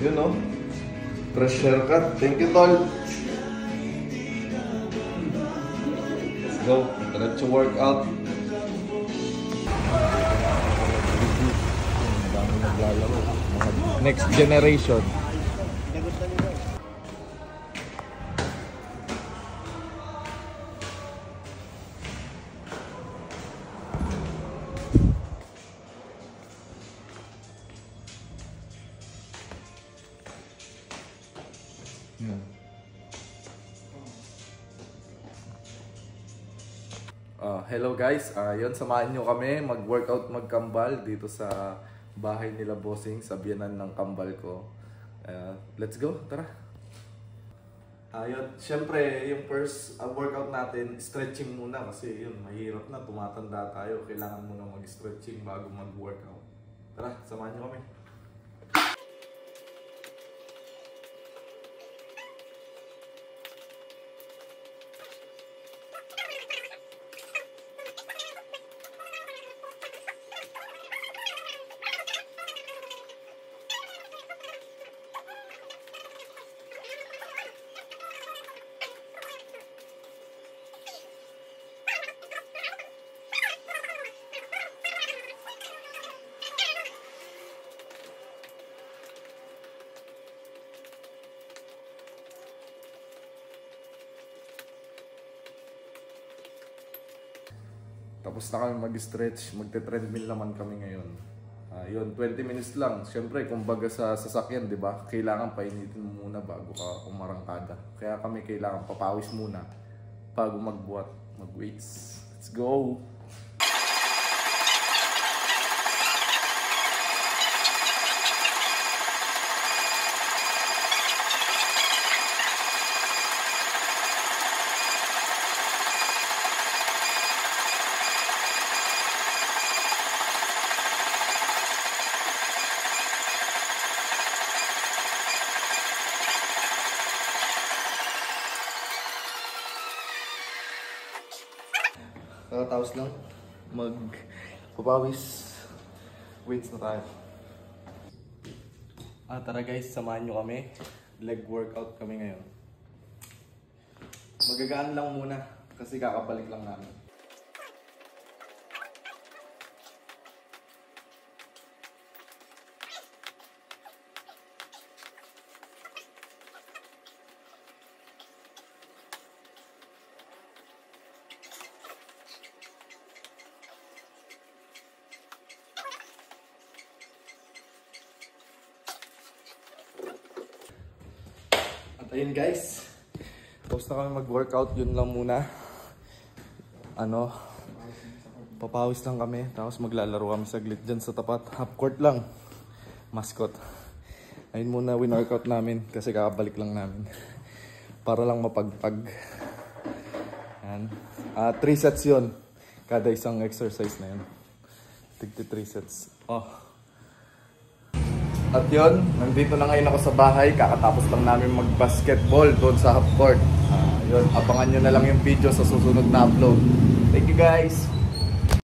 Yun o. Fresh haircut. Thank you, tol. Let's go. Diretso workout. Next generation. Hello guys, yun, samahan nyo kami mag-workout magkambal dito sa bahay nila Bossing sa biyanan ng kambal ko. Let's go, tara! Yun, syempre yung first workout natin, stretching muna kasi yun, mahirap na, tumatanda tayo, kailangan muna mag-stretching bago mag-workout. Tara, samahan nyo kami! Tapos na kami mag-stretch, magte-treadmill naman kami ngayon. Yun, 20 minutes lang. Siyempre, kumbaga sa sasakyan, di ba? Kailangan painitin mo muna bago ka umarangkada. Kaya kami kailangan papawis muna bago magbuhat, mag-weights. Let's go! Tapos lang magpapawis, weights na tayo. Tara guys, samahan nyo kami. Leg workout kami ngayon. Magagaan lang muna kasi kakabalik lang namin. Ayun guys, tapos na kami mag-workout, yun lang muna. Papawis lang kami, tapos maglalaro kami saglit dyan sa tapat. Half court lang, mascot. Ayun muna win-workout namin kasi kakabalik lang namin. Para lang mapagpag. 3 sets yun, kada isang exercise na yun. 3 sets. At yun, nandito na ngayon ako sa bahay. Kakatapos lang namin mag-basketball doon sa half court. Yun, abangan nyo na lang yung video sa susunod na upload. Thank you guys!